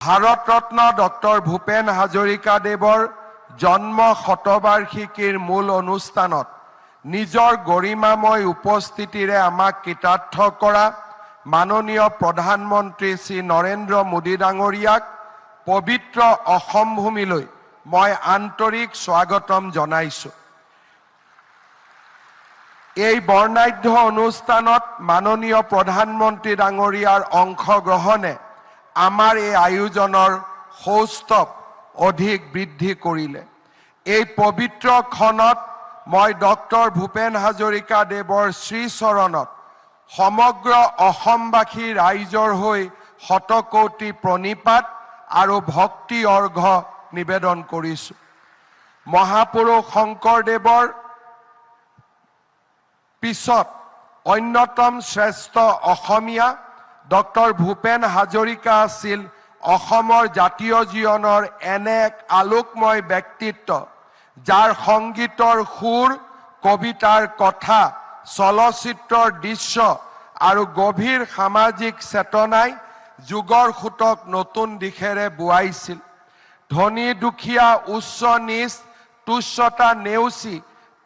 Bharat Ratna doctor Bhupen হাজৰিকাদেৱৰ জন্ম শতবাৰ্ষিকীৰ মূল অনুষ্ঠানত নিজৰ গৰিমাময় উপস্থিতিৰে আমাক কৃতাৰ্থ কৰা মাননীয় প্ৰধানমন্ত্ৰী শ্ৰী নৰেন্দ্ৰ মোদী ডাঙৰীয়াক পবিত্ৰ অসম ভূমিলৈ মই আন্তৰিক স্বাগতম জনাইছো। এই বৰ্ণাঢ্য অনুষ্ঠানত মাননীয় প্ৰধানমন্ত্ৰী ডাঙৰীয়াৰ অংশগ্ৰহণে আমাৰ এই আয়োজনৰ সৌষ্ঠৱ অধিক বৃদ্ধি কৰিলে। এই পবিত্ৰ ক্ষণত মই ডক্টৰ ভূপেন হাজৰিকাদেৱৰ শ্ৰীচৰণত সমগ্ৰ অসমবাসী ৰাইজৰ হৈ শতকোটি প্ৰণিপাত আৰু ভক্তি অৰ্ঘ্য নিবেদন কৰিছো। মহাপুৰুষ শংকৰদেৱৰ পিছত অন্যতম শ্ৰেষ্ঠ অসমীয়া ডক্টৰ ভূপেন হাজৰিকা আছিল অসমৰ জাতীয় জীৱনৰ এনে এক আলোকময় ব্যক্তিত্ব, যাৰ সংগীতৰ সুৰ, কবিতাৰ কথা, চলচ্চিত্ৰৰ দৃশ্য আৰু গভীৰ সামাজিক চেতনাই যুগৰ সোঁতক নতুন দিশেৰে বোৱাইছিল। ধনী দুখীয়া উচ্চ নীচ তুচ্ছতা নেওচি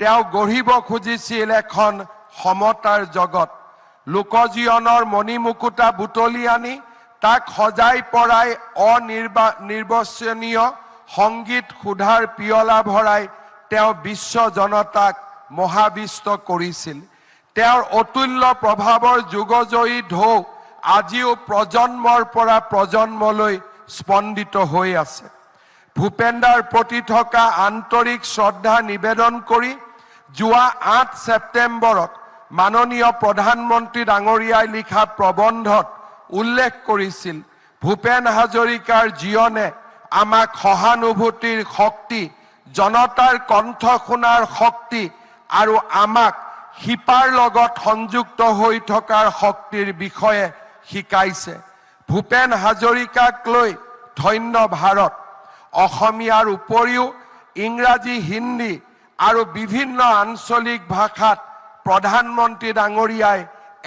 তেওঁ গঢ়িব খুজিছিল এখন সমতাৰ জগত। লোকজীৱনৰ মণিমুকুতা বুটলি আনি তাক সজাই পৰাই অনিৰ্বচনীয় সংগীত সুধাৰ পিয়লা ভৰাই তেওঁ বিশ্ব জনতাক মহাবিষ্ট কৰিছিল। তেওঁৰ অতুল্য প্ৰভাৱৰ যুগজয়ী ঢৌ আজিও প্ৰজন্মৰ পৰা প্ৰজন্মলৈ স্পন্দিত হৈ আছে। ভূপেনদাৰ প্ৰতি থকা আন্তৰিক শ্ৰদ্ধা নিবেদন কৰি যোৱা 8 ছেপ্টেম্বৰত মাননীয় প্ৰধানমন্ত্ৰী ডাঙৰীয়াই লিখা প্ৰবন্ধত উল্লেখ কৰিছিল, ভূপেন হাজৰিকাৰ জীৱনে আমাক সহানুভূতিৰ শক্তি, জনতাৰ কণ্ঠ শুনাৰ শক্তি আৰু আমাক শিপাৰ লগত সংযুক্ত হৈ থকাৰ শক্তিৰ বিষয়ে শিকাইছে। ভূপেন হাজৰিকাক লৈ ধন্য ভাৰত। অসমীয়াৰ উপৰিও ইংৰাজী, হিন্দী আৰু বিভিন্ন আঞ্চলিক ভাষাত প্ৰধানমন্ত্ৰী ডাঙৰীয়াই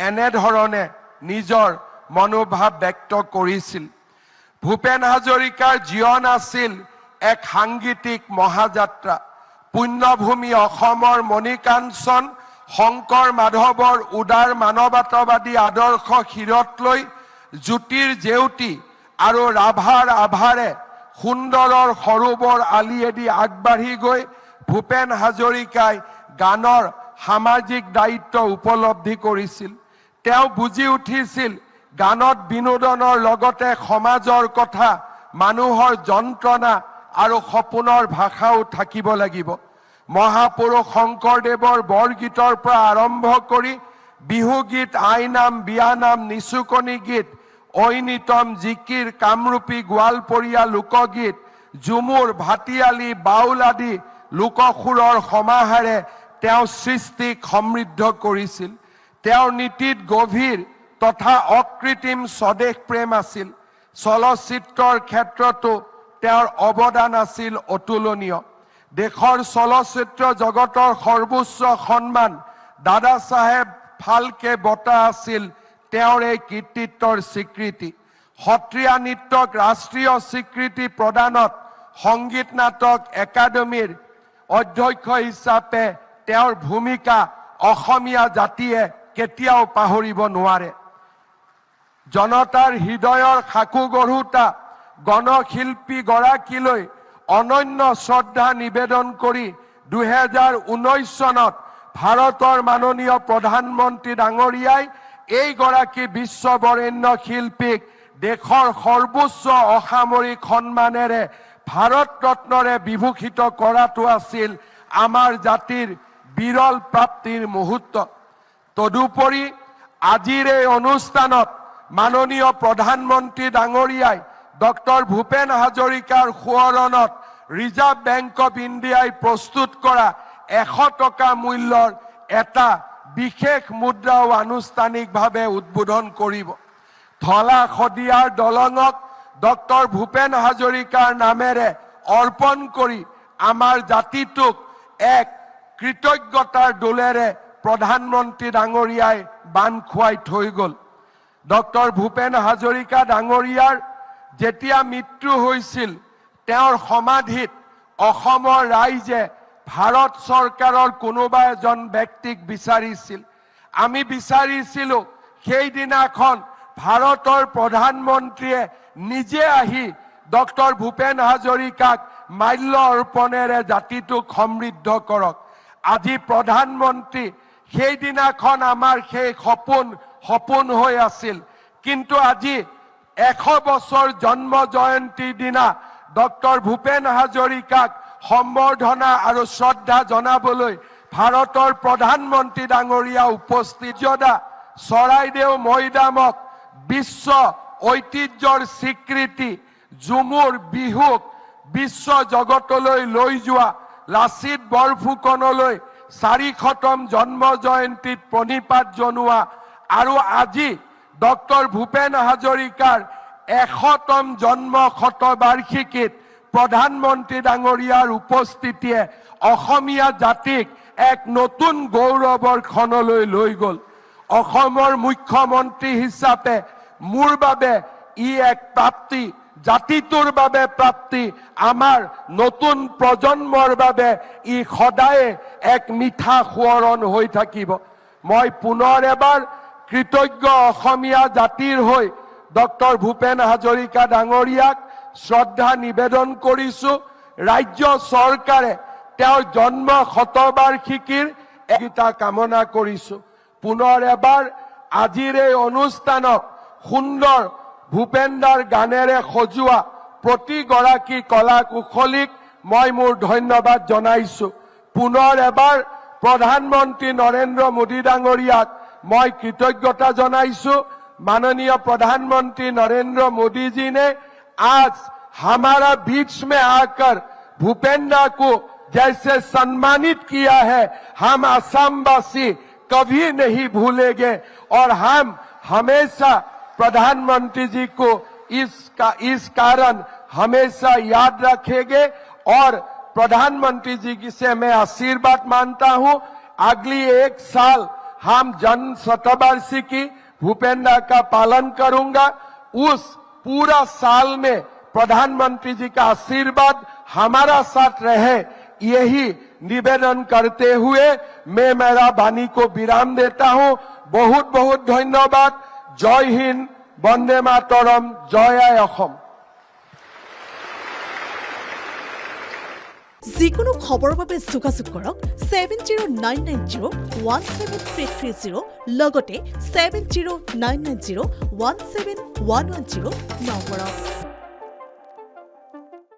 এনেধৰণে নিজৰ মনোভাৱ ব্যক্ত কৰিছিল। ভূপেন হাজৰিকাৰ জীৱন আছিল এক সাংগীতিক মহাযাত্ৰা। পুণ্যভূমি অসমৰ মণিকাঞ্চন শংকৰ মাধৱৰ উদাৰ মানৱতাবাদী আদৰ্শ শিৰত লৈ জ্যোতিৰ জেউতি আৰু ৰাভাৰ আভাৰে সুন্দৰৰ সৰোবৰ আলিয়েদি আগবাঢ়ি গৈ ভূপেন হাজৰিকাই গানৰ সামাজিক দায়িত্ব উপলব্ধি কৰিছিল। তেওঁ বুজি উঠিছিল গানত বিনোদনৰ লগতে সমাজৰ কথা, মানুহৰ যন্ত্ৰণা আৰু সপোনৰ ভাষাও থাকিব লাগিব। মহাপুৰুষ শংকৰদেৱৰ বৰগীতৰ পৰা আৰম্ভ কৰি বিহুগীত, আইনাম, বিয়ানাম, নিচুকনি গীত, ঐনিতম, জিকিৰ, কামৰূপী, গোৱালপৰীয়া লোকগীত, ঝুমুৰ, ভাটিয়ালি, বাউল আদি লোকসুৰৰ সমাহাৰে তেওঁ সৃষ্টিক সমৃদ্ধ কৰিছিল। তেওঁৰ নীতিত গভীৰ তথা অকৃত্ৰিম স্বদেশ প্ৰেম আছিল। চলচ্চিত্ৰৰ ক্ষেত্ৰতো তেওঁৰ অৱদান আছিল অতুলনীয়। দেশৰ চলচ্চিত্ৰ জগতৰ সৰ্বোচ্চ সন্মান দাদা চাহেব ফাল্কে বঁটা আছিল তেওঁৰ এই কৃতিত্বৰ স্বীকৃতি। সত্ৰীয়া নৃত্যক ৰাষ্ট্ৰীয় স্বীকৃতি প্ৰদানত সংগীত নাটক একাডেমীৰ অধ্যক্ষ হিচাপে তেওঁৰ ভূমিকা অসমীয়া জাতিয়ে কেতিয়াও পাহৰিব নোৱাৰে। জনতাৰ হৃদয়ৰ সাকু গঢ়োতা গণশিল্পী গৰাকীলৈ অনন্য শ্ৰদ্ধা নিবেদন কৰি 2019 চনত ভাৰতৰ মাননীয় প্ৰধানমন্ত্ৰী ডাঙৰীয়াই এইগৰাকী বিশ্ববৰেণ্য শিল্পীক দেশৰ সৰ্বোচ্চ অসামৰিক সন্মানেৰে ভাৰত ৰত্নৰে বিভূষিত কৰাটো আছিল আমাৰ জাতিৰ বিৰল প্ৰাপ্তিৰ মুহূৰ্ত। তদুপৰি আজিৰ এই অনুষ্ঠানত মাননীয় প্ৰধানমন্ত্ৰী ডাঙৰীয়াই ডক্টৰ ভূপেন হাজৰিকাৰ সোঁৱৰণত ৰিজাৰ্ভ বেংক অফ ইণ্ডিয়াই প্ৰস্তুত কৰা 100 টকা মূল্যৰ এটা বিশেষ মুদ্ৰাও আনুষ্ঠানিকভাৱে উদ্বোধন কৰিব। ধলা শদিয়াৰ দলঙক ডক্টৰ ভূপেন হাজৰিকাৰ নামেৰে অৰ্পণ কৰি আমাৰ জাতিটোক এক কৃতজ্ঞতাৰ দোলেৰে প্ৰধানমন্ত্ৰী ডাঙৰীয়াই বান্ধ খুৱাই থৈ গ'ল। ডক্টৰ ভূপেন হাজৰিকা ডাঙৰীয়াৰ যেতিয়া মৃত্যু হৈছিল তেওঁৰ সমাধিত অসমৰ ৰাইজে ভাৰত চৰকাৰৰ কোনোবা এজন ব্যক্তিক বিচাৰিছিল। আমি বিচাৰিছিলোঁ সেইদিনাখন ভাৰতৰ প্ৰধানমন্ত্ৰীয়ে নিজে আহি ডক্টৰ ভূপেন হাজৰিকাক মাল্য অৰ্পণেৰে জাতিটোক সমৃদ্ধ কৰক। আজি প্ৰধানমন্ত্ৰী সেইদিনাখন আমাৰ সেই সপোন হৈ আছিল, কিন্তু আজি 100 বছৰ জন্ম জয়ন্তীৰ দিনা ডক্টৰ ভূপেন হাজৰিকাক সম্বৰ্ধনা আৰু শ্ৰদ্ধা জনাবলৈ ভাৰতৰ প্ৰধানমন্ত্ৰী ডাঙৰীয়া উপস্থিত। চৰাইদেউ মৈদামক বিশ্ব ঐতিহ্যৰ স্বীকৃতি, ঝুমুৰ বিহুক বিশ্ব জগতলৈ লৈ যোৱা, লাচিত বৰফুকনলৈ 400তম জন্ম জয়ন্তীত প্ৰণিপাত জনোৱা আৰু আজি ডক্টৰ ভূপেন হাজৰিকাৰ 100তম জন্ম শতবাৰ্ষিকীত প্ৰধানমন্ত্ৰী ডাঙৰীয়াৰ উপস্থিতিয়ে অসমীয়া জাতিক এক নতুন গৌৰৱৰ ক্ষণলৈ লৈ গ'ল। অসমৰ মুখ্যমন্ত্ৰী হিচাপে মোৰ বাবে ই এক প্ৰাপ্তি, জাতিটোৰ বাবে প্ৰাপ্তি, আমাৰ নতুন প্ৰজন্মৰ বাবে ই সদায়ে এক মিঠা সোঁৱৰণ হৈ থাকিব। মই পুনৰ এবাৰ কৃতজ্ঞ অসমীয়া জাতিৰ হৈ ডক্টৰ ভূপেন হাজৰিকা ডাঙৰীয়াক শ্ৰদ্ধা নিবেদন কৰিছো। ৰাজ্য চৰকাৰে তেওঁৰ জন্ম শতবাৰ্ষিকীৰ এটা কামনা কৰিছো। পুনৰ এবাৰ আজিৰ এই অনুষ্ঠানক সুন্দৰ ভূপেনদাৰ গানেৰে সজোৱা প্ৰতিগৰাকী কলা কুশলীক মই মোৰ ধন্যবাদ জনাইছো। পুনৰ এবাৰ প্ৰধানমন্ত্ৰী নৰেন্দ্ৰ মোদী ডাঙৰীয়াক मैं कृतज्ञता जनाइसु। माननीय प्रधानमंत्री नरेंद्र मोदी जी ने आज हमारा बीच में आकर भूपेंद्र को जैसे सम्मानित किया है, हम असमवासी कभी नहीं भूलेंगे और हम हमेशा प्रधानमंत्री जी को इस कारण हमेशा याद रखेंगे और प्रधानमंत्री जी से मैं आशीर्वाद मानता हूं। अगली 1 साल हम जन्म शतवार्षिकी भूपेंद्र का पालन करूंगा। उस पूरा साल में प्रधानमंत्री जी का आशीर्वाद हमारा साथ रहे, यही निवेदन करते हुए मैं मेरा वाणी को विराम देता हूं। बहुत बहुत धन्यवाद। जय हिंद, वंदे मातरम, जय असम। যিকোনো খবৰৰ বাবে যোগাযোগ কৰক 7099017330 লগতে 7099017110 নম্বৰত।